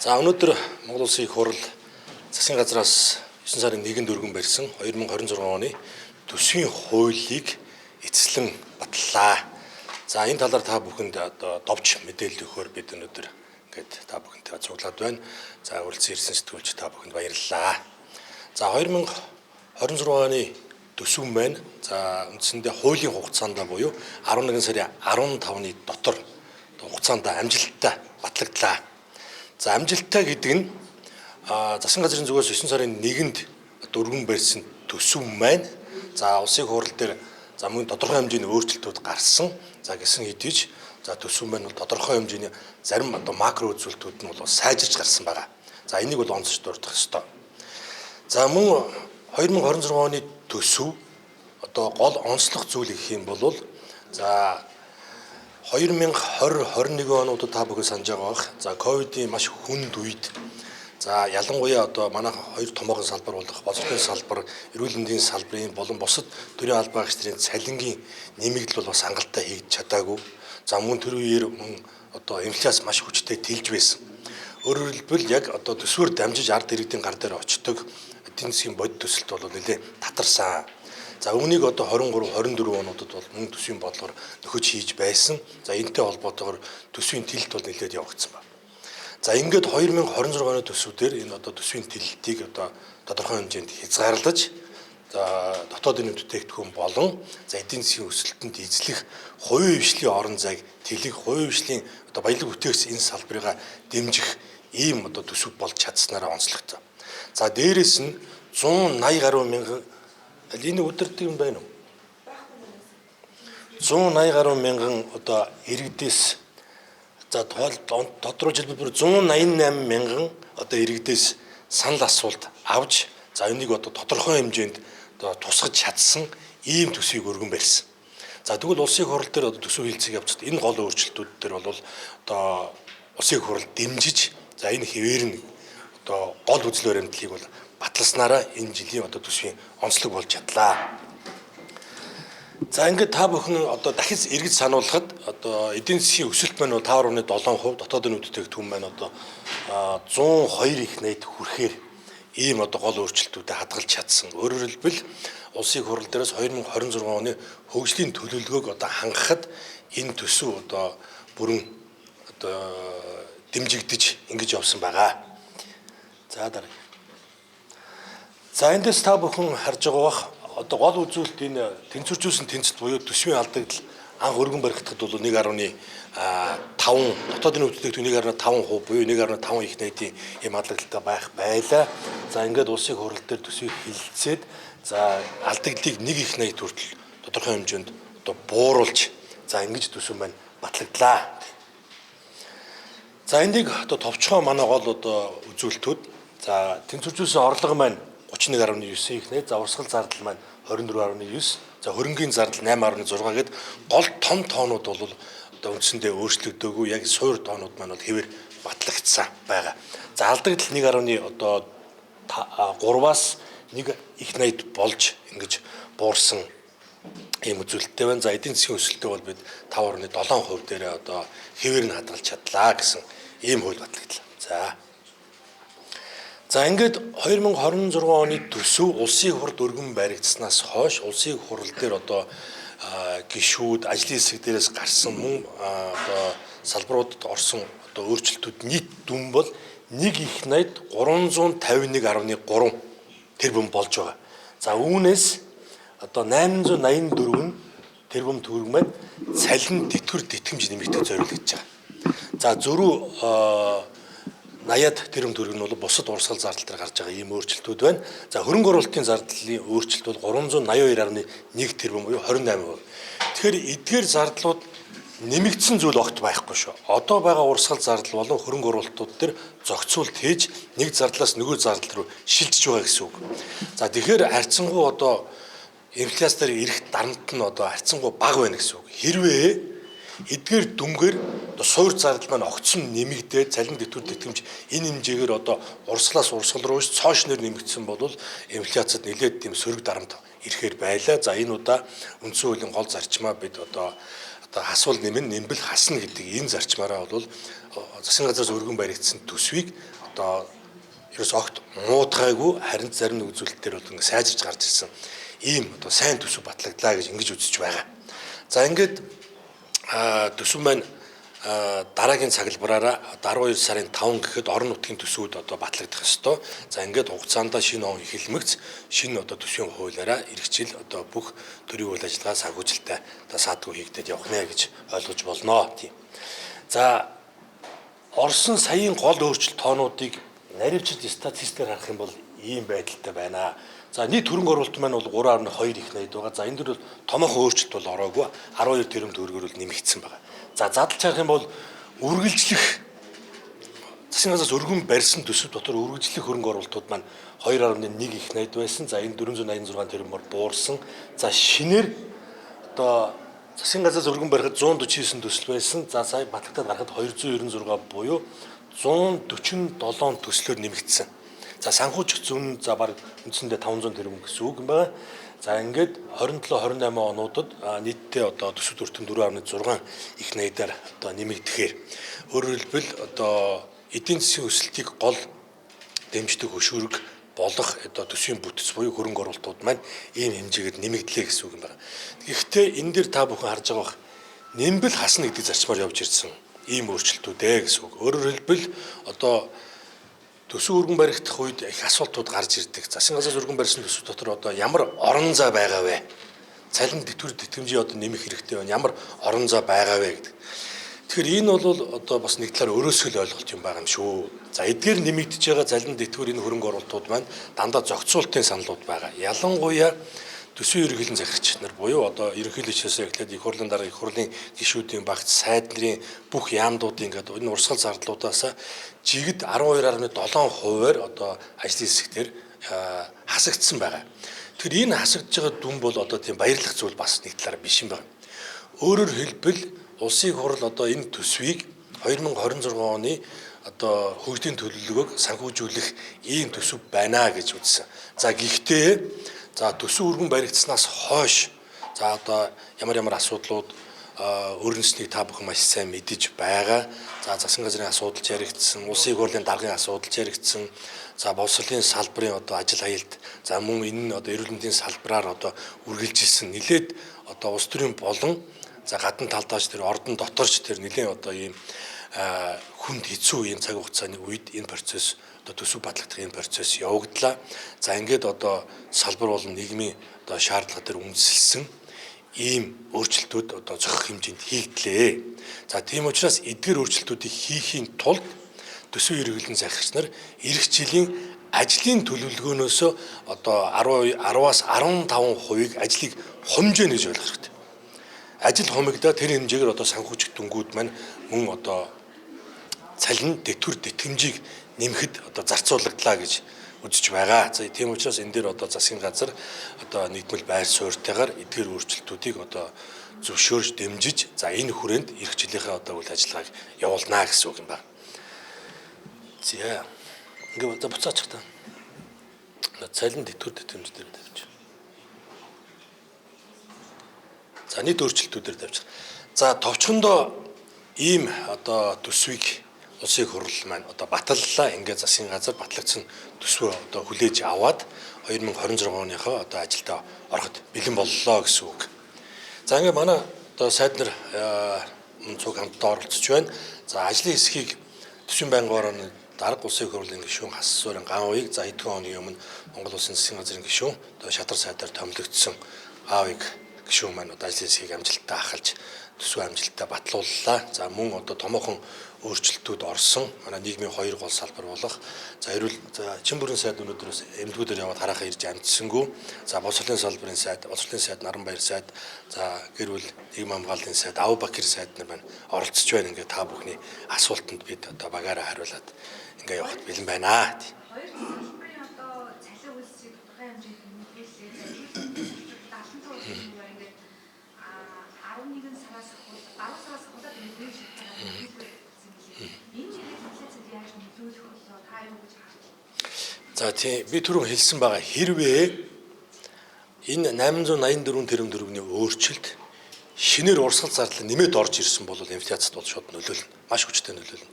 За өнөөдөр Монгол Улсын их хурл засгийн газраас 9 сарын 1-нд өргөн барьсан 2026 оны төсвийн хуулийг эцэслэн батллаа. За энэ талаар та бүхэнд довж мэдээлэл өгөхөөр бид өнөөдөр ингээд та бүхэнтэй цуглаад байна. За урилсан ирсэн сэтгүүлч та бүхэнд баярлалаа. За 2026 оны төсөв маань за үндсэндээ хуулийн хугацаанд буюу 11 сарын 15-ны дотор хугацаанд амжилттай батлагдлаа. За амжилттай гэдэг нь засгийн газрын зүгээс 9 сарын 1-нд өргөн барьсан төсөв маань за улсын хурал дээр за мөн тодорхой хэмжээний өөрчлөлтүүд гарсан. За гэсэн хэдий ч за төсөв маань бол тодорхой хэмжээний зарим макро үзүүлэлтүүд нь бол сайжирч гарсан байгаа. За энийг бол онцлж дурдах ёстой. За мөн 2026 оны төсөв гол онцлог зүйл гэх юм бол за 2020-21 онуудад та бүхэн санаж байгаа бах. За ковидын маш хүнд үед за ялангуяа манай хоёр томоохон салбар болох боловсролын салбар, эрүүл мэндийн салбарын болон бусад төрийн албан агчдын цалингийн нэмэгдэл бол бас хангалттай хийгдэж чадаагүй. За мөн тэр үеэр инфляц маш хүчтэй тэлж байсан. Өөрөөр хэлбэл яг төсвөр дамжиж ард иргэдийн гар дээр очдог эдийн засгийн бодит төсөлт бол нэлээд татарсан. За үүнийг 23-24 онуудад бол мөн төсвийн бодлогоор нөхөж хийж байсан. За энэтэй холбоотойгоор төсвийн тэлэлт бол нэлээд явагдсан байна. За ингээд 2026 оны төсөв дээр энэ төсвийн тэлэлтийг тодорхой хэмжээнд хязгаарлаж за дотоодын бүтээгдэхүүн болон за эдийн засгийн өсөлтөнд эзлэх хувийн хвшлийн орон зайг тэлэх хувийн хвшлийн баялаг бүтээгс энэ салбарыг дэмжих ийм төсөв болж чадсанараа онцлогтой. За дээрэс нь 180 гаруй мянган энэ удирддаг юм байна уу? 180 гаруй мянган иргэдээс за тодорхой хэлбэл 188 мянган иргэдээс санал асуулт авч за энийг тодорхой хэмжээнд тусгаж чадсан ийм төсвийг өргөн барьсан. За тэгвэл улсын хурал дээр төсөв хилцэг явцад энэ гол өөрчлөлтүүд дээр бол улсын хурал дэмжиж за энэ хэвээр нь гол үзэл баримтлалыг бол баталснараа энэ жилийн төсвийн онцлог болж чадлаа. За ингээд та бүхэн дахиж эргэж сануулхад эдийн засгийн өсөлт маань 5.7%, дотоодын бүтээгдэхүүн маань 102 их найд хүрэхээр ийм гол өөрчлөлтүүдэд хадгалж чадсан. Өөрөөр хэлбэл улсын хурал дээрээс 2026 оны хөгжлийн төлөвлөгөөг хангахад энэ төсөв бүрэн дэмжигдэж ингэж явсан байгаа. За дараа. За эндээс та бүхэн харж байгаа бах гол үзүүлэлт энэ тэнцвэржүүлсэн тэнцэлт буюу төсвийн алдагдал анх өргөн баригдахад бол 1.5 дотоодын бүтээгдэхүүн 1.5% буюу 1.5 их найдын ийм алдагдaltaй байх байлаа. За ингээд улсын хурал дээр төсвийг хилцээд за алдагдлыг 1 их найд хүртэл тодорхой хэмжээнд бууруулж за ингэж төсөв маань батлагдлаа. За энийг товчхон манай гол үзүүлэлтүүд за тэнцвэржүүлсэн орлого маань 31.9 их найд, за урсгал зардал маань 24.9, за хөрөнгийн зардал 8.6 гээд гол том тоонууд бол үндсэндээ өөрчлөгдөөгүй яг суур тоонууд маань бол хэвээр батлагдсан байгаа. За алдагдал 1.3-аас 1 их найд болж ингэж буурсан ийм үзүүлэлттэй байна. За эдийн засгийн өсөлтөө бол бид 5.7% дээр хэвээр нь хадгалж чадлаа гэсэн ийм хууль батлагдлаа. За ингээд 2026 оны төсөв улсын хурд өргөн баригдсанаас хойш улсын хурал дээр гишүүд ажлын хэсэг дээрээс гарсан мөн салбаруудад орсон өөрчлөлтүүд нийт дүн бол 1 их найд 351.3 тэрбум болж байгаа. За үүнээс 884 тэрбум төгрөг маань цалин тэтгэвэр тэтгэмж нэмэгдэх зориулагдж байгаа. За зөрүү 80-ад тэрбум төгрөг нь бол бусад урсгал зардал дээр гарч байгаа ийм өөрчлөлтүүд байна. За хөрөнгө оруулалтын зардлын өөрчлөлт бол 382.1 тэрбум буюу 28%. Тэгэхээр эдгээр зардлууд нэмэгдсэн зүйл огт байхгүй шүү. Одоо байгаа урсгал зардал болон хөрөнгө оруулалтууд дээр зохицуулт хийж нэг зардлаас нөгөө зардал руу шилжиж байгаа гэсэн үг. За тэгэхээр харьцангуй инфляц дээр ирэх дарамт нь харьцангуй бага байна гэсэн үг. Хэрвээ эдгээр дүнгээр суур зардал маань огцон нэмэгдээд цалин тэтгэвэр тэтгэмж энэ хэмжээгээр урсгалаас урсгал руу цоош нэр нэмэгдсэн бол инфляцид нэлээд тийм сөрөг дарамт ирэхээр байлаа. За энэ удаа үндсэн хуулийн гол зарчмаа бид хасвал нэмэн нэмбэл хасна гэдэг энэ зарчмаараа бол засгийн газраас өргөн баригдсан төсвийг одоо ерөөс огт муудгаагүй харин зарим нэг үзүүлэлтээр бол ингээ сайжирч гарч ирсэн ийм одоо сайн төсөв батлагдлаа гэж ингэж үзэж байгаа. За ингээд төсөв маань дараагийн цаглбараараа 12 сарын 5 гэхэд орон нутгийн төсвүүд одоо батлагдах ёстой. За ингээд хугацаанд шинэ он эхэлмэгц шинэ одоо төсвийн хуулиараа эх жил одоо бүх төрийн үйл ажиллагаа санхүүжилттэй одоо саадгүй хийгдээд явах нэ гэж ойлгож болно. Тийм. За Орсын саяын гол өөрчлөлт тоонуудыг наривчилж статистикээр харах юм бол ийм байдалтай байна. За нийт хөрөнгө оруулалт маань бол 3.2 их найд байгаа. За энэ дөр бол томоохон өөрчлөлт бол ороогүй 12 тэрбум төгрөгөөр бол нэмэгдсэн байгаа. За задлж харах юм бол үргэлжлэх засгийн газраас өргөн барьсан төсөв дотор үргэлжлэх хөрөнгө оруулалтууд маань 2.1 их найд байсан. За энэ 486 тэрбумаар буурсан. За шинээр одоо засгийн газраас өргөн барихад 149 төсөл байсан. За сая батлагтад гарахад 296 буюу 147 төслөөр нэмэгдсэн. За санхүүжих зүүн за баг үндсэндээ 500 тэрбум гэсэн үг юм байна. За ингээд 27 28 онуудад нийтдээ одоо төсөв төртөн 4.6 их найдаар одоо нэмэгдэхээр өөрөөр хэлбэл одоо эдийн засгийн өсөлтийг гол дэмждэг хөшүүрэг болох одоо төсвийн бүтэц буюу хөрөнгө оруулалтууд маань ийм хэмжээгээр нэмэгдлээ гэсэн үг юм байна. Гэхдээ энэ дээр та бүхэн харж байгаа бах нэмбэл хасна гэдэг зарчмаар явж ирсэн ийм өөрчлөлтүүд ээ гэсэн үг. Өөрөөр хэлбэл одоо төсөв өргөн баригдах үед их асуултууд гарч ирдэг. Засгийн газраас өргөн барьсан төсөв дотор одоо ямар орон зай байгаа вэ? Цалин тэтгэвэр тэтгэмжийг одоо нэмэх хэрэгтэй байна. Ямар орон зай байгаа вэ гэдэг. Тэгэхээр энэ бол одоо бас нэг талаар өөрөөсөө л ойлголт юм байгаа юм шүү. За эдгээр нэмэгдэж байгаа цалин тэтгэвэр энэ хөрөнгө оруулалтууд маань дандаа зохицуултын саналууд байгаа. Ялангуяа төсвийн ерөнхийлөн захирагч нар буюу одоо ерөнхийлөгчөөс эхлээд их хурлын дараа их хурлын гишүүдийн багц сайд нарын бүх яамдуудын ингээд энэ урсгал зардлуудаас жигд 12.7%-аар одоо ажлын хэсэгтэр хасагдсан байгаа. Тэгэхээр энэ хасагдж байгаа дүн бол одоо тийм баярлах зүйл бас нэг талаараа биш юм байна. Өөрөөр хэлбэл улсын хурал одоо энэ төсвийг 2026 оны одоо хөгжлийн төлөвлөгөөг санхүүжүүлэх ийм төсөв байна гэж үзсэн. За гэхдээ за төсөв өргөн баригдсанаас хойш за одоо ямар асуудлууд өрнөснийг та бүхэн маш сайн мэдэж байгаа. За засгийн газрын асуудал яригдсан, улсын хурлын даргын асуудал яригдсан. За боловсролын салбарын одоо ажил аюулт, за мөн энэ одоо эрүүл мэндийн салбараар одоо үргэлжилсэн нэлээд одоо улс төрийн болон за гадна талдаач тэр ордон доторч тэр нэлээд одоо ийм хүнд хэцүү энэ цаг хугацааны үед энэ процесс одоо төсөв батлагдах энэ процесс явагдлаа. За ингээд одоо салбар болон нийгмийн одоо шаардлага дээр үндэслэн ийм өөрчлөлтүүд одоо зохих хэмжээнд хийгдлээ. За тийм учраас эдгээр өөрчлөлтүүдийг хийхийн тулд төсвийн ерөнхийлөгчийн захирагч нар эх жилийн ажлын төлөвлөгөөнөөс одоо 10-аас 15%-ийг ажлыг хомжоно гэж ойлгох хэрэгтэй. Ажил хумигдаа тэр хэмжээгээр одоо санхүүжих дүнгууд маань мөн одоо цалин тэтгэвэр тэтгэмжийг нэмэхэд одоо зарцуулагдлаа гэж үзэж байгаа. За тийм учраас энэ дээр одоо засгийн газар одоо нийтмэл байр суурьтайгаар эдгээр өөрчлөлтүүдийг одоо зөвшөөрж дэмжиж за энэ хүрээнд эх жилийнхээ одоо үйл ажиллагааг явуулнаа гэсэн үг юм байна. За ингээд буцаачих та. Цалин тэтгэвэр тэтгэмж дээр тавьчих. За нийт өөрчлөлтүүдээр тавьчих. За товчхондоо ийм одоо төсвийг улсын хурал маань одоо баталлаа ингээд засгийн газар батлагдсан төсвөө одоо хүлээж аваад 2026 оныхоо одоо ажилдаа ороход бэлэн боллоо гэсэн үг. За ингээд манай одоо сайд нар цуг хамтдаа оролцож байна. За ажлын хэсгийг төсвийн байнгын орооны дарга улсын хурлын гишүүн Хасsuурын Ганвыг за хэдхэн хоногийн өмнө Монгол Улсын засгийн газрын гишүүн одоо шадар сайдаар томилогдсон Аавыг гишүүн маань одоо ажлын хэсгийг амжилттай ахалж төсвөө амжилттай батлууллаа. За мөн одоо томоохон өөрчлөлтүүд орсон. Манай нийгмийн хоёр гол салбар болох за эрүүл за чин бүрийн сайд өнөөдрөөс эмнэлгүүдээр яваад харахаа ирж амжсангүй. За боловсролын салбарын сайд, боловсролын сайд Наранбаяр сайд, за гэр бүл нийгмийн хамгааллын сайд Авбакир сайд нар маань оролцож байна. Ингээ та бүхний асуултанд бид одоо багаараа хариулаад ингээ явахд бэлэн байна. Хоёр салбарын одоо цалин хөлсийг тодорхой хэмжээнд нэмэгдүүлээ. 75% ингээд 11 сараас 10 сараас худаад нэмэгдэж байна. За тийм би түрүүн хэлсэн байгаа хэрвээ энэ 884 тэрбум төгрөгийн өөрчлөлт шинээр урсгал зардал нэмээд орж ирсэн бол инфляцид бол шууд нөлөөлнө. Маш хүчтэй нөлөөлнө.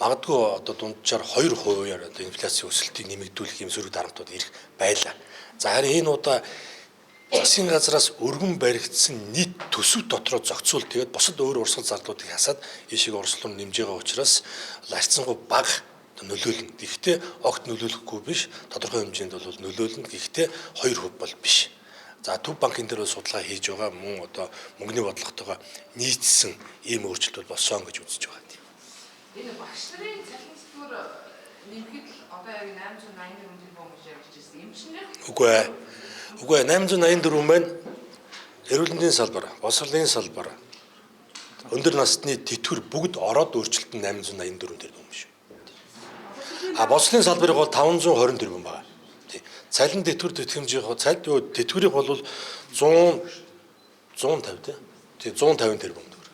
Магадгүй одоо дунджаар 2%-аар одоо инфляцийн өсөлтийг нэмэгдүүлэх юм сөрөг дарамтууд ирэх байлаа. За харин энэ удаа засгийн газраас өргөн баригдсан нийт төсөв дотроо зохицуул тэгээд бусад өөр урсгал зардлуудыг хасаад ийшээ орслон нэмж байгаа учраас харьцангуй бага нөлөөлнө. Гэхдээ огт нөлөөлөхгүй биш, тодорхой хэмжээнд бол нөлөөлнө. Гэхдээ 2% бол биш. За төв банкын дээр судалгаа хийж байгаа мөн одоо мөнгөний бодлоготойгоо нийцсэн ийм өөрчлөлт болсон гэж үзэж байгаа. Энэ багш нарын цалин зэвсгэр нэмэхэд л одоо яг 884 тэрбум гэж ярьж ирсэн. Эмчнэр Үгүй ээ 884 маань эрүүл мэндийн салбар, боловсролын салбар, өндөр насны тэтгэвэр бүгд ороод өөрчлөлт нь 884 тэрбум биш. Боловсролын салбарыг бол 520 тэрбум байна. Цалин тэтгэвэр тэтгэмжийн тэтгэврийг бол 150 тий 150 тэрбум төгрөг.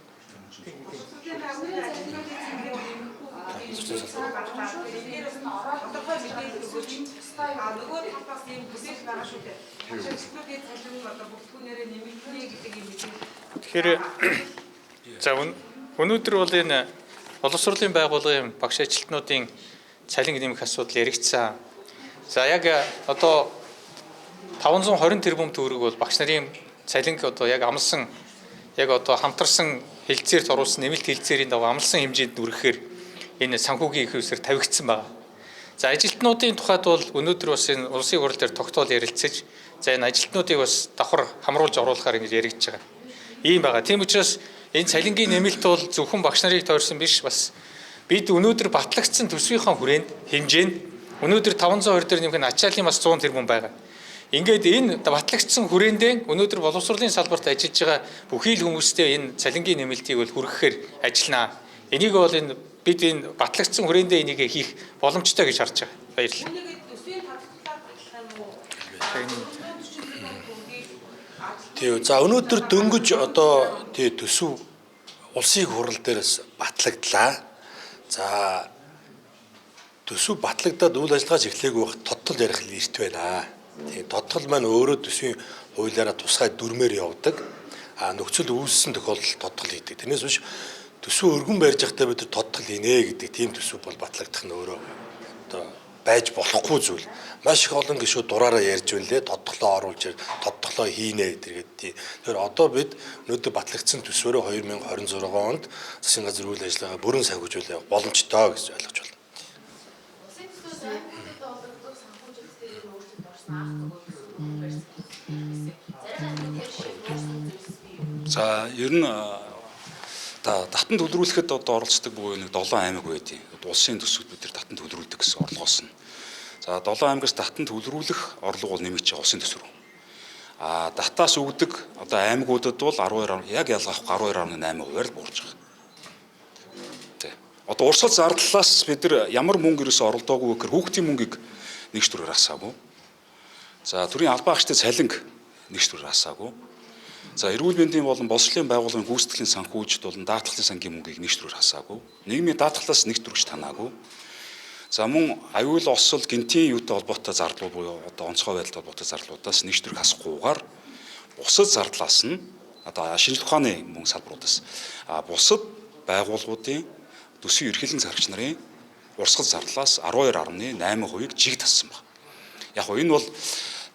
Тэгэхээр за өнөөдөр бол энэ боловсролын байгууллагын багш ажилтнуудын цалин нэмэх асуудал яригдсан. За яг одоо 520 тэрбум төгрөг бол багш нарын цалинг одоо яг амлсан яг одоо хамтарсан хэлцээрт оруулсан нэмэлт хэлцээрийн дагуу амлсан хэмжээнд нүрэхээр энэ санхүүгийн их усэр тавигдсан байна. За ажилтнуудын тухайд бол өнөөдөр бас энэ улсын хурал дээр тогтоол ярилцаж за энэ ажилтнуудыг бас давхар хамруулж оруулахаар ингэж яригдж байгаа. Ийм байгаа. Тийм учраас энэ цалингийн нэмэлт бол зөвхөн багш нарыг тойрсон биш бас бид өнөөдөр батлагдсан төсвийнхаа хүрээнд хэмжээнд өнөөдөр 520 дээр нэмэх нь ачааллын бас 100 тэрбум байгаа. Ингээд энэ батлагдсан хүрээндээ өнөөдөр боловсролын салбарт ажиллаж байгаа бүхий л хүмүүстээ энэ цалингийн нэмэлтийг бол хүргэхээр ажиллана. Энийг бол энэ бид энэ батлагдсан хүрээндээ энийг хийх боломжтой гэж харж байгаа. Баярлалаа. Тийм. За өнөөдөр дөнгөж одоо тий төсөв улсын хурал дээрээс батлагдлаа. За төсөв батлагдаад үйл ажиллагаа эхлэегүй байх тодтол ярих эрт байна. Тийм тодтол маань өөрөө төсвийн хуулиараа тусгай дүрмээр явдаг. Нөхцөл үүссэн тохиолдолд тодтол хийдэг. Тэрнээс биш төсөв өргөн барьж байхдаа бид тодтол хийнэ гэдэг тийм төсөв бол батлагдах нь өөрөө одоо байж болохгүй зүйл. Маш их олон гишүүд дураараа ярьж байлээ. Тодтолоо оруулж тодтолоо хийнэ гэдэг. Тэгэхээр одоо бид өнөөдөр батлагдсан төсвөөрөө 2026 онд засгийн газар үйл ажиллагаа бүрэн санхүүжүүлэх боломжтой гэж ойлгож байна. За ер нь татан төлрүүлэхэд одоо оролцдог буюу нэг 7 аймаг байдیں۔ Улсын төсөвд бид татан төлрүүлдэг гэсэн орлогоос нь. За 7 аймагаас татан төлрүүлэх орлого бол нэмэгдэж байгаа улсын төсвөр. Татаас өгдөг одоо аймагуудад бол 12 яг ялгаах 12.8%-аар буурч байгаа. Тэ. Одоо урсгал зардлаас бид нар ямар мөнгө ерөөсө оролдоогүй гэхээр хүүхдийн мөнгийг нэг төрөөр хасаагүй. За төрийн албан агчдын цалинг нэг төрөөр хасаагүй. За эрүүл мэндийн болон боловсролын байгууллагын гүйцэтгэлийн санхүүжилт болон даатгалын сангийн мөнгийг нэг төрөөр хасаагүй. Нийгмийн даатгалаас нэг төрөгч танаагүй. За мөн аюул осол гинтийн юутай холбоотой зардал буюу одоо онцгой байдалтай холбоотой зарлуудаас нэг төрөг хасахгүйгээр бусад зардлаас нь одоо шинжилгээ ухааны мөнгө салбаруудаас бусад байгууллагуудын төсвийн ерхийлэн зарагч нарын урсгал зардлаас 12.8%-ийг жиг тассан байна. Яг нь энэ бол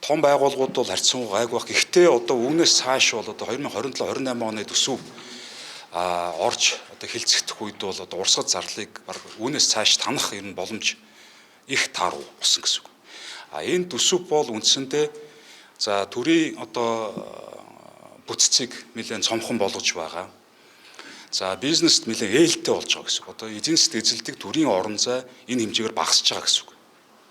том байгууллагууд бол харьцангуй гайгүй байх. Гэхдээ одоо үүнээс цааш бол одоо 2027-28 оны төсөв орж одоо хилцэгдэх үед бол одоо урсгал зарлыг үүнээс цааш танах ер нь боломж их тааруу болсон гэсэн үг. Энэ төсөв бол үндсэндээ за төрийн одоо бүтцийг нэлээд цомхон болгож байгаа. За бизнест нэлээд ээлтэй болж байгаа гэсэн үг. Одоо эзэн засгийн эзэлдэг төрийн орон зай энэ хэмжээгээр багасж байгаа гэсэн үг.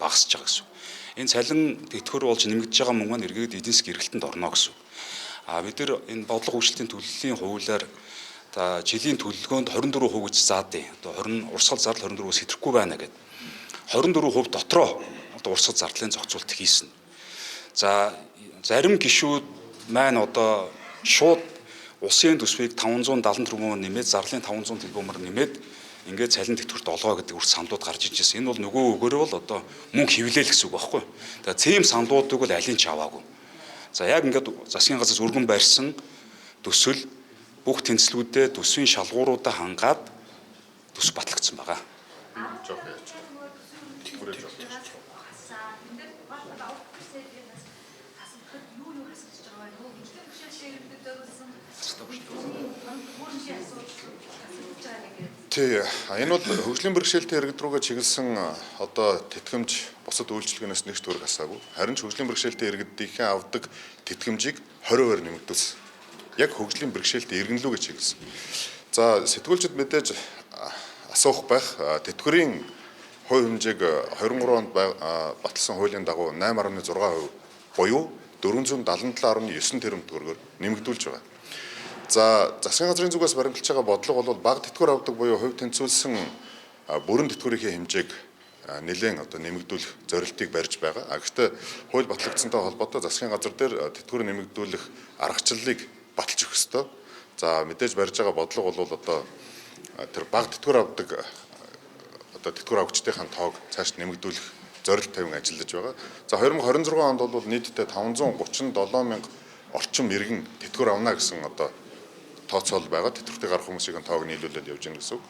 Багасж байгаа гэсэн үг. Энэ цалин тэтгэвэр болж нэмэгдэж байгаа мөнгө маань эргээд эдийн засгийн эргэлтэнд орно гэсэн үг. Бид нар энэ бодлого үйлчлэлийн төлөвлөлийн хуулиар жилийн төлөлгөөнд 24% гэж заадیں۔ Одоо 20 урсгал зардал 24%-өөс хэтрэхгүй байна гэдэг. 24% дотроо одоо урсгал зардлын зохицуулт хийсэн. За зарим гишүүд маань одоо шууд улсын төсвийг 570 тэрбумаар нэмээд зарлын 500 тэрбумаар нэмээд ингээд цалин тэтгэврт олгоо гэдэг үр саналууд гарч иж байсан. Энэ бол нөгөө өгөөрөө бол одоо мөнгө хевлээл гэсэн үг байхгүй. Тэгээ цэм саналуудыг бол аль нь ч аваагүй. За яг ингээд засгийн газраас өргөн барьсан төсөл бүх тэнцлэгүүдэд төсвийн шалгууруудаа хангаад төс батлагдсан байгаа. Тий, энэ бол хөгжлийн бэрхшээлтэй иргэд рүүгээ чиглэсэн одоо тэтгэмж бусад үйлчилгээнээс нэг ч төгрөг асаагүй. Харин ч хөгжлийн бэрхшээлтэй иргэдийнхээ авдаг тэтгэмжийг 20% нэмэгдүүлсэн. Яг хөгжлийн бэрхшээлтэй иргэнлүүгээ чиглэсэн. За сэтгүүлчид мэдээж асуух байх тэтгэврийн хувь хэмжээг 23 онд баталсан хуулийн дагуу 8.6% буюу 477.9 тэрбум төгрөгөөр нэмэгдүүлж байгаа. За засгийн газрын зүгээс баримталж байгаа бодлого бол бага тэтгэвэр авдаг буюу хувь тэнцвүүлсэн бүрэн тэтгэврийн хэмжээг нэлээд одоо нэмэгдүүлэх зорилтыг барьж байгаа. Гэхдээ хууль батлагдсантай холбоотой засгийн газар дээр тэтгэвэр нэмэгдүүлэх аргачлалыг баталж өгөх ёстой. За мэдээж барьж байгаа бодлого бол одоо тэр бага тэтгэвэр авдаг одоо тэтгэвэр авагчдын тоог цааш нэмэгдүүлэх зорилт тавин ажиллаж байгаа. За 2026 онд бол нийтдээ 537 мянга орчим иргэн тэтгэвэр авна гэсэн одоо тооцоол байгаа. Тэтгэвртээ гарах хүмүүсийн тоог нийлүүлээд явж байна гэсэн үг.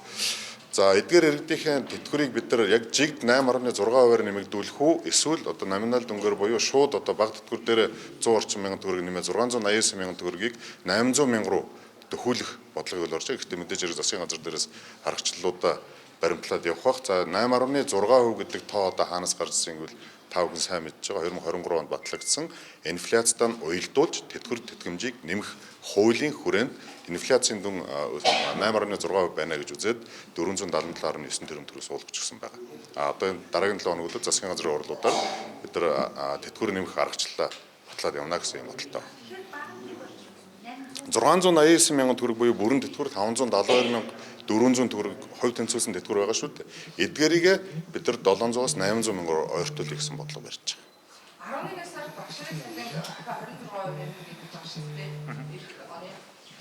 За эдгээр иргэдийн тэтгэврийг бид нар яг жигд 8.6%-аар нэмэгдүүлэх үү эсвэл одоо номинал дүнгээр буюу шууд одоо бага тэтгэвэр дээр 100 орчим мянган төгрөг нэмээ 689 мянган төгрөгийг 800 мянга руу төхүүлэх бодлогыг бол орж байгаа. Гэхдээ мэдээж засгийн газар дээрээс аргачлалуудаа баримтлаад явах бах. За 8.6% гэдэг тоо одоо хаанаас гарч ирсэн гэвэл та бүхэн сайн мэдж байгаа 2023 онд батлагдсан инфляцтай нь уялдуулж тэтгэвэр тэтгэмжийг нэмэх хуулийн хүрээнд инфляцийн дүн 8.6% байна гэж үзээд 477.9 тэрбум төгрөг суулгачихсан байгаа. Одоо энэ дараагийн 7 хоногт засгийн газрын урлуудаар бид нар тэтгэвэр нэмэх аргачлалаа батлаад явна гэсэн юм бодолтой. 689 мянган төгрөг буюу бүрэн тэтгэвэр 572 мянга 400 төгрөг хувь тэнцвүүлсэн тэтгэвэр байгаа шүү дээ. Эдгээрийг бид нар 700-аас 800 мянгаар ойртуулъя гэсэн бодлого барьж байгаа. 11 сард багшийн цалин 26% нэмэгдэж байгаа шүү дээ.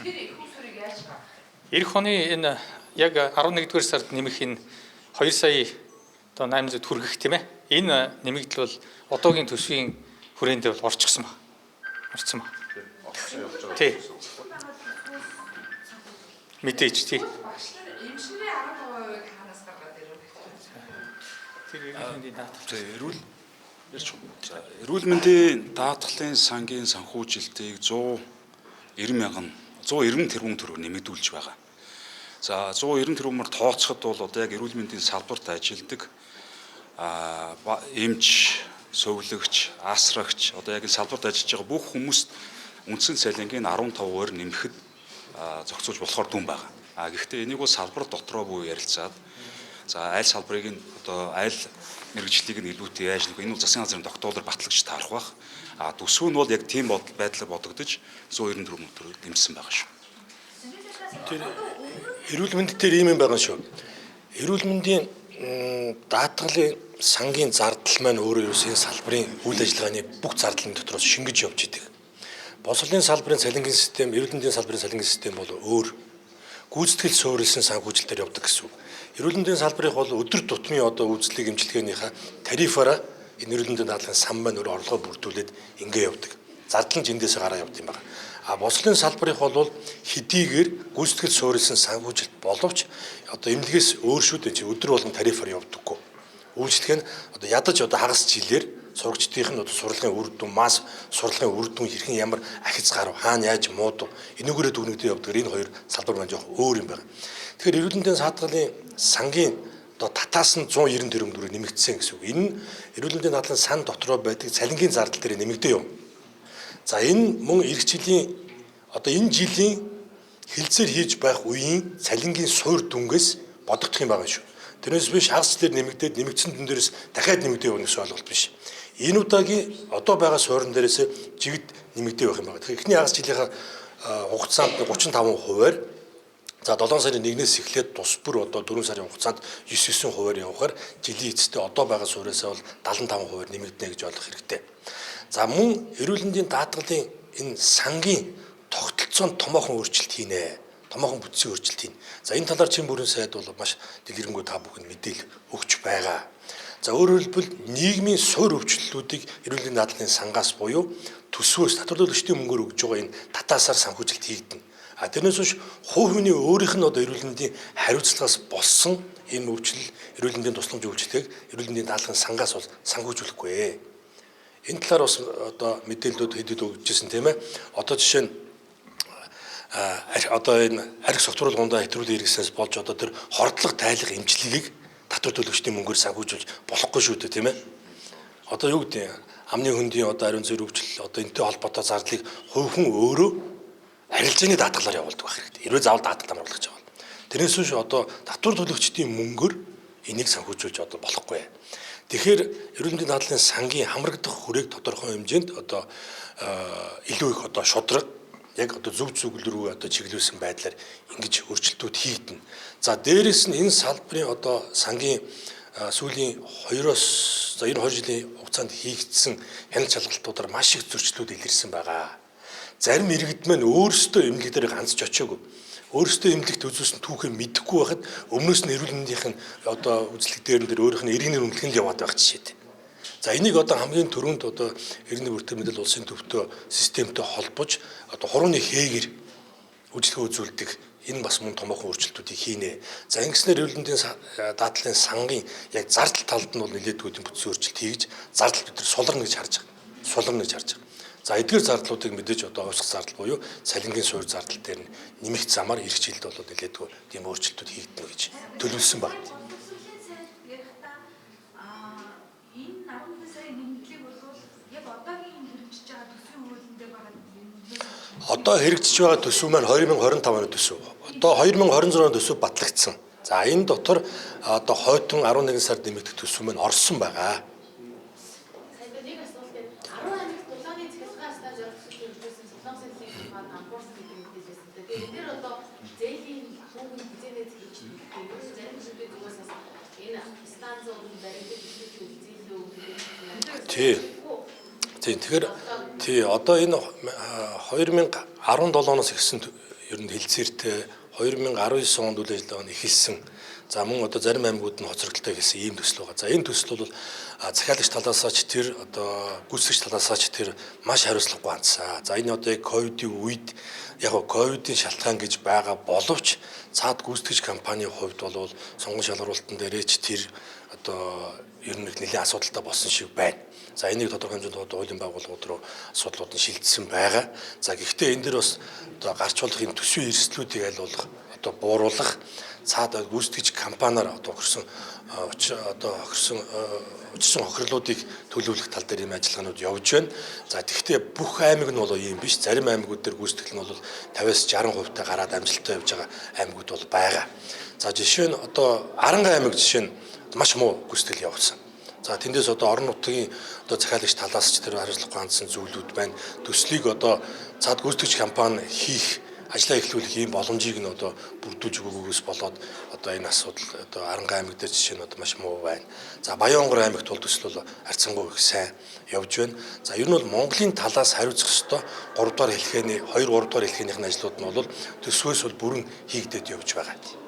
Тэр их усрыг яаж гаргах? Эх оны энэ яг 11-р сард нэмэх энэ 2 сая одоо 800 төгрөгөх тийм ээ. Энэ нэмэгдэл бол одоогийн төсвийн хүрээндээ бол орчихсон ба. Орцсон ба. Тий. Мэдээж тий. Багшлаар эмчнэрийн 10%-ыг хаанаас гаргаад ирв? Тэр эрүүл мэндийн даатгал. Эрүүл мэндийн даатгалын сангийн санхүүжилтийг 190 тэрбум төгрөг нэмэгдүүлж байгаа. За 190 тэрбумаар тооцоход бол одоо яг эрүүл мэндийн салбарт ажилладаг эмч, сувлагч, асрагч одоо яг энэ салбарт ажиллаж байгаа бүх хүмүүст үндсэн цалингийн 15%-аар нэмэхэд зохицуулж болохоор дүн байгаа. Гэхдээ энийг бол салбар дотроо буюу ярилцаад за аль салбарыг нь одоо аль мэргэжлийг нь илүүтэй яаж нэг энэ бол засгийн газрын тогтоолоор батлагч таарах бах. Төсөв нь бол яг тийм байдлаар бодогдож 190 тэрбум төгрөг нэмсэн байгаа шүү. Эрүүл мэнд дээр ийм юм байгаа шүү. Эрүүл мэндийн даатгалын сангийн зардал маань өөрөө юу энэ салбарын үйл ажиллагааны бүх зардлын дотроос шингэж явж идэг. Босолын салбарын цалингийн систем, эрүүл мэндийн салбарын цалингийн систем бол өөр. Гүйцэтгэл суурилсан санхүүжилтээр явдаг гэсэн үг. Эрүүл мэндийн салбарыг бол өдөр тутмын одоо үйлчлэг эмчилгээнийхээ тарифаараа энэ эрүүл мэндийн даатгалын сан маань өөр орлогоо бүрдүүлээд ингэ явдаг. Зардал нь эндээс гараа явдаг юм байна. Босолын салбарыг бол хэдийгээр гүйцэтгэл суурилсан санхүүжилт боловч одоо эмнэлгээс өөр шүү дээ чи өдөр болгон тарифаар явдаггүй. Үйлчлэг нь одоо ядаж одоо хагас жилээр сурагчдын одоо сурлагын үр дүн, мас сурлагын үр дүн хэрхэн ямар ахиц гарав, хаана яаж муудав энүүгээрээ дүгнэгдээ явдаг. Энэ хоёр салбар маань жоох өөр юм байна. Тэгэхээр эрүүл мэндийн даатгалын сангийн одоо татаас нь 190 тэрбум төгрөг нэмэгдсэн гэсэн үг. Энэ нь эрүүл мэндийн даатгалын сан дотроо байдаг цалингийн зардал дээр нэмэгдээ юм. За энэ мөн эх жилийн одоо энэ жилийн хилцээр хийж байх үеийн цалингийн суур дүнгээс бодогдох юм байгаа шүү. Тэрнээс биш хагас жилээр нэмэгдсэн дүн дээрээс дахиад нэмэгдээ явна гэсэн ойлголт биш. Энэ удаагийн одоо байгаа суурин дээрээс жигд нэмэгдээ байх юм байна. Тэгэхээр эхний хагас жилийнхаа хугацаанд 35%-аар за 7 сарын 1-ээс эхлээд тус бүр одоо 4 сарын хугацаанд 9%-аар явахаар жилийн эцэстээ одоо байгаа сууриасаа бол 75%-аар нэмэгдэнэ гэж ойлгох хэрэгтэй. За мөн эрүүл мэндийн даатгалын энэ сангийн тогтолцоонд томоохон өөрчлөлт хийнэ. Томоохон бүтцийн өөрчлөлт хийнэ. За энэ талаар Чин бүрийн сайд бол маш дэлгэрэнгүй та бүхэнд мэдээлэл өгч байгаа. За өөрөөр хэлбэл нийгмийн суур өвчлөлүүдийг эрүүл мэндийн даатгалын сангаас буюу төсвөөс татварлуулагчдын мөнгөөр өгж байгаа энэ татаасаар санхүүжилт хийгдэнэ. Тэрнээс биш хувь хүний өөрийнх нь одоо эрүүл мэндийн хариуцлагаас болсон энэ өвчлөл эрүүл мэндийн тусламж үйлчилгээг эрүүл мэндийн даатгалын сангаас бол санхүүжүүлэхгүй. Энэ талаар бас одоо мэдээлэлүүд хэдэд өгчээсэн тийм ээ. Одоо жишээ нь одоо энэ арх согтруулгуундаа хэтрүүлэн хэрэгсэнээс болж одоо тэр хордлого тайлах эмчилгээг татвар төлөгчдийн мөнгөөр санхүүжүүлж болохгүй шүү дээ тийм ээ. Одоо юу гэдэг амны хөндийн одоо ариун цэвэр өвчлөл одоо энэтэй холбоотой зардлыг хувь хүн өөрөө арилжааны даатгалаар явуулдаг байх хэрэгтэй. Хэрвээ заавал даатгал амруулагч байгаа. Тэрнээс биш одоо татвар төлөгчдийн мөнгөөр энийг санхүүжүүлж одоо болохгүй. Тэгэхээр эрүүл мэндийн даатгалын сангийн хамрагдах хүрээг тодорхой хэмжээнд одоо илүү их одоо шудраг яг одоо зөв зөвлөл рүү одоо чиглүүлсэн байдлаар ингэж өөрчлөлтүүд хийгдэнэ. За дээрэс нь энэ салбарын одоо сангийн сүүлийн 2-оос за 20 жилийн хугацаанд хийгдсэн хяналт шалгалтуудаар маш их зөрчлүүд илэрсэн байгаа. Зарим иргэд маань өөрсдөө эмнэлэг дээр ганцж очиагүй. Өөрсдөө эмнэлэгт үзүүлсэн түүхээ мэдэхгүй байхад өмнөөс нь эрүүл мэндийн одоо үзлэг дээр өөрийнх нь иргэний үнэлгээ л яваад байх жишээ. За энийг одоо хамгийн түрүүнд одоо иргэний бүртгэл мэдэл улсын төвтэй системтэй холбож одоо хурууны хээгэр үйлчлэгээ үзүүлдэг энэ бас мөн томоохон өөрчлөлтүүдийг хийнэ. За ингэснээр эрүүл мэндийн даатгалын сангийн яг зардал талд нь бол нэлээдгүй бүтцийн өөрчлөлт хийж зардал бид нар суларна гэж харж байгаа. Суларна гэж харж байгаа. За эдгээр зардлуудыг мэдээж одоо хувьсгал зардал буюу цалингийн суурь зардал дээр нэмэх замаар ирэх жилд бол нэлээдгүй тийм өөрчлөлтүүд хийгдэнэ гэж төлөвлөсөн байна. Одоо хэрэгжиж байгаа төсөв маань 2025 оны төсөв. Одоо 2026 оны төсөв батлагдсан. За энэ дотор одоо хойтон 11 сард нэмэгдэх төсөв маань орсон байгаа. Тэгэхээр одоо энэ 2017 оноос эхэлсэн ер нь хэлцээртэй 2019 онд үйл ажиллагаа нь эхэлсэн. За мөн одоо зарим аймагуд нь хоцрогдолтой эхэлсэн ийм төсөл байгаа. За энэ төсөл бол захиалагч талаасаа ч тэр одоо гүйцэтгэгч талаасаа ч тэр маш хариуцлагагүй хандсан. За энэ одоо ковидын үед яг ковидын шалтгаан гэж байгаа боловч цаад гүйцэтгэгч компанийн хувьд бол сонгон шалгуулалтын дээрээч тэр одоо ер нь нэлээд асуудалтай болсон шиг байна. За энийг тодорхой хэмжээнд хуулийн байгууллагууд руу асуудлууд нь шилжсэн байгаа. За гэхдээ энэ дэр бас одоо гарч болох энэ төсвийн эрсдлүүдийг аль болох одоо бууруулах цаад гүйцэтгэгч компаниар одоо учирсан хохирлуудыг төлөвлөх тал дээр ийм ажиллагаанууд явж байна. За тэгвэл бүх аймаг нь бол ийм биш. Зарим аймагуд дээр гүйцэтгэл нь бол 50-60% гараад амжилттай явж байгаа аймагуд бол байгаа. За жишээ нь одоо Аранга аймаг жишээ нь маш муу гүйцэтгэл явуулсан. За тэндээс одоо орон нутгийн одоо захиалагч талаас ч тэр хариуцлагагүй хандсан зүйлүүд байна. Төслийг одоо цаад гүйцэтгэгч компани хийх ажлаа эхлүүлэх ийм боломжийг нь одоо бүрдүүлж өгөөгөөс болоод одоо энэ асуудал одоо Аранга аймаг дээр жишээ нь одоо маш муу байна. За Баянгор аймагт бол төсөл бол харьцангуй их сайн явж байна. За ер нь бол Монголын талаас хариуцах ёстой 3 дугаар хэлхээний 2-3 дугаар хэлхээнийхэн ажлууд нь бол төсвөөс бол бүрэн хийгдээд явж байгаа.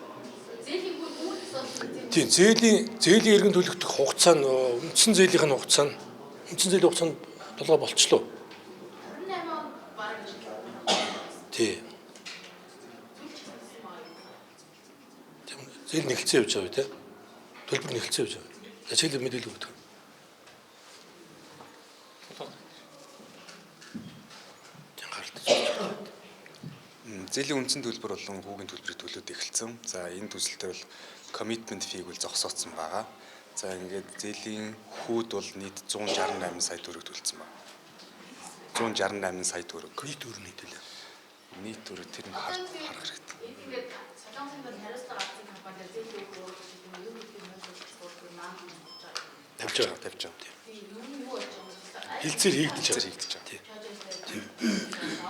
Тийм зээлийн иргэн төлөгдөх хугацаа нь үндсэн зээлийн хугацаа нь толгой болчлоо. Тийм. Зээл нэгэлцээ явж байгаа тийм. Төлбөр нэгэлцээ явж байгаа. Ачаалал мэдээлэл өгдөг. Зээлийн үндсэн төлбөр болон хүүгийн төлбөрийг төлөөд эхэлсэн. За энэ төсөлтөөр бол commitment fee-г бол зогсооцсон байгаа. За ингээд зээлийн хүүд бол нийт 168 сая төгрөг төлсөн байна. 168 сая төгрөг. Нийт төгрөг нийтэлээ. Нийт төгрөг тэр нь харах хэрэгтэй. Ингээд солонгосын хариуцлага авсан компаниар зээлийн өгөх юу гэдэг нь тавьж байгаа. Хилцээр хийгдэж байгаа.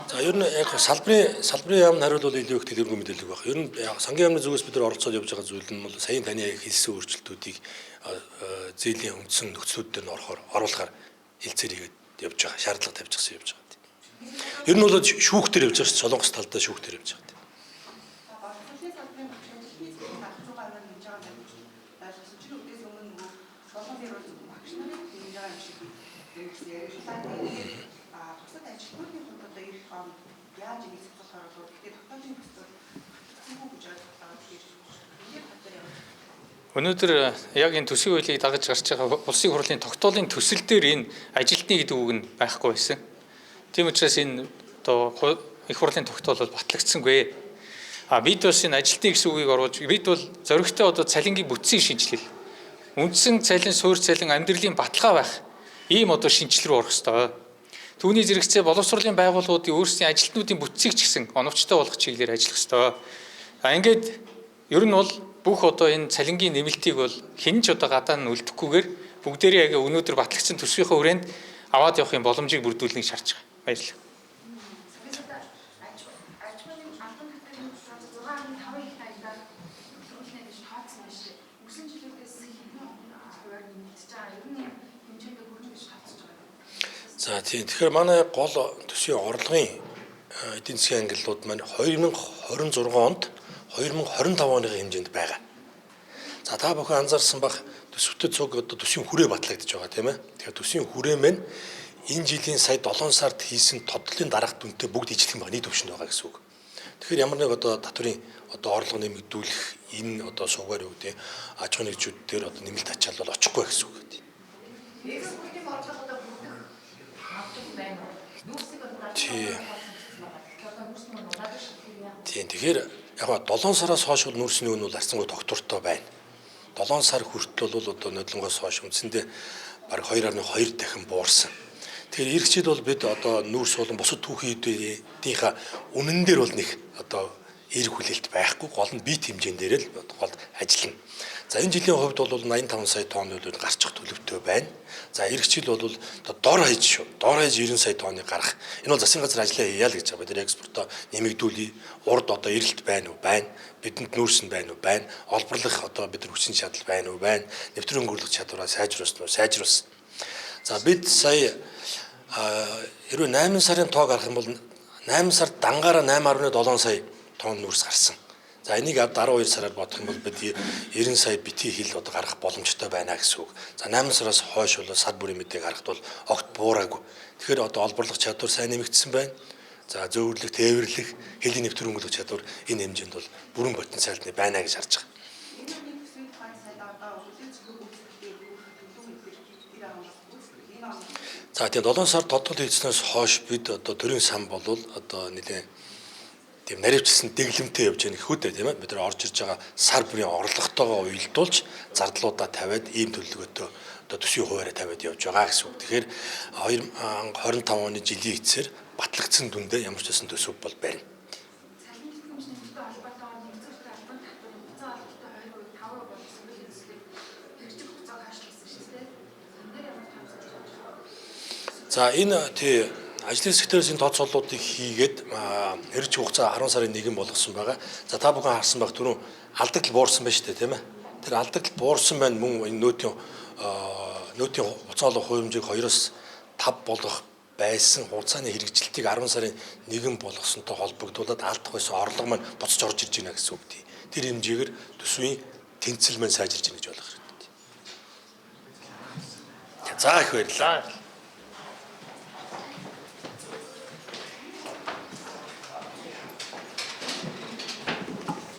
За ер нь яг салбарын яамны хариулт бол илүү их дэлгэрэнгүй мэдээлэл баг. Ер нь сангийн яамны зүгээс бид нар оролцоод явж байгаа зүйл нь бол саяын таны хэлсэн өөрчлөлтүүдийг зээлийн үндсэн нөхцлүүд дээр нь оруулахаар хилцээр хийгээд явж байгаа. Шаардлага тавьж гисэн явж байгаа. Ер нь бол шүүхтэр явж байгаа шүү. Солонгос талдаа шүүхтэр явж байгаа. яаж энийг цогцолохоор бол гэхдээ тогтоомжийн төсөл цэцэнгүй гэж ойлгохтойгоо тэгж ингээд хатар явах. Өнөөдөр яг энэ төсвийн хуулийг дагаж гарч байгаа улсын хурлын тогтоолын төсөл дээр энэ ажилтны гэдэг үг нь байхгүй байсан. Тийм учраас энэ одоо их хурлын тогтоол бол батлагдсангүй. Бид бас энэ ажилтны гэсэн үгийг оруулж бид бол зоригтой одоо цалингийн бүтцийн шинжилэл, үндсэн цалин, суурь цалин, амьдралын баталгаа байх ийм одоо шинжилэл рүү орох ёстой. Түүний зэрэгцээ боловсролын байгууллагуудын өөрсдийн ажилтнуудын бүтцийг ч гэсэн оновчтой болгох чиглэлээр ажиллах ёстой. Ингээд ер нь бол бүх одоо энэ цалингийн нэмэлтийг бол хэн ч одоо гадаа нь үлдэхгүйгээр бүгдээрээ яг өнөөдөр батлагдсан төсвийнхээ хүрээнд аваад явахын боломжийг бүрдүүлнэ гэж харж байгаа. Баярлалаа. За тийм. Тэгэхээр манай гол төсвийн орлогын эдийн засгийн ангиллууд маань 2026 онд 2025 оны хэмжээнд байгаа. За та бүхэн анзаарсан бах төсөвтэй цуг одоо төсвийн хүрээ батлагдаж байгаа тийм ээ. Тэгэхээр төсвийн хүрээ маань энэ жилийн сая 7 сард хийсэн тоддлын дараах дүнтэй бүгд ижлэх багны төвшөнд байгаа гэсэн үг. Тэгэхээр ямар нэг одоо татврын одоо орлого нэмэгдүүлэх энэ одоо суугаар юу гэдэг аж ахуйн нэгжүүд дээр одоо нэмэлт ачаал бол очихгүй гэсэн үг. Тийм. Тэгэхээр яг 7 сараас хойш бол нүүрсний үн бол арцсангүй тогтвортой байна. 7 сар хүртэл бол одоо нодлонгоос хойш үндсэндээ бараг 2.2 дахин буурсан. Тэгэхээр эх жил бол бид одоо нүүрс болон бусад түүхийн эдийнхээ үнэн дээр бол нэг одоо эерэг хүлээлт байхгүй, гол нь бит хэмжээнд дээр л гол ажиллана. За энэ жилийн хувьд бол 85 сая тонн үл гарчих төлөвтэй байна. За эх жил бол дор хаяж 90 сая тонныг гарах. Энэ бол засгийн газар ажиллаа хийя л гэж байгаа. Бид экспортоо нэмэгдүүлээ. Урд одоо эрэлт байна уу? Байна. Бидэнд нүүрс нь байна уу? Байна. Олборлох одоо бид нар хүчин чадал байна уу? Байна. Нэвтрүүлэн өнгөрлөх чадвараа сайжруулсан уу? Сайжруулсан. За бид сая 8 сарын тоо гарах юм бол 8 сард дангаараа 8.7 сая тонн нүүрс гарсан. За энийг 12 сараар бодох юм бол бид 90 сая битгий хил одоо гарах боломжтой байна гэсэн үг. За 8 сараас хойш бол сар бүрийн мэдээг гаргахад бол огт буураагүй. Тэгэхээр одоо олборлох чадвар сайн нэмэгдсэн байна. За зөөвөрлөх, тээвэрлэх, хэлийн нэвтрүүлэн өнгөлөх чадвар энэ хэмжээнд бол бүрэн потенциалтай байна гэж харж байгаа. За тийм 7 сар тодтол хийснээс хойш бид одоо төрийн сан болвол одоо нэлээд тийм наривчлсан дэглэмтэй явж байгаа гэхүү дээ тийм ээ. Бид нар орж ирж байгаа сар бүрийн орлоготойгоо уялдуулж зардлуудаа тавиад ийм төлөвлөгөөтэй одоо төсвийн хуваараа тавиад явж байгаа гэсэн үг. Тэгэхээр 2025 оны жилийн эцсээр батлагдсан дүндээ ямар ч байсан төсөв бол байна. За энэ тий ажлын секторээс энэ тооцооллуудыг хийгээд хэрэгжих хугацаа 10 сарын 1 болгосон байгаа. За та бүхэн харсан байх түрүү алдагдал буурсан байна шүү дээ тийм ээ. Тэр алдагдал буурсан байна мөн энэ нөөтийн хугацаалах хувь хэмжээг 2-оос 5 болгох байсан хугацааны хэрэгжилтийг 10 сарын 1 болгосонтой холбогдуулаад алдах байсан орлого маань буцаж орж ирж байна гэсэн үг тий. Тэр хэмжээгээр төсвийн тэнцэл маань сайжирч байна гэж ойлгох хэрэгтэй. За их баярлалаа.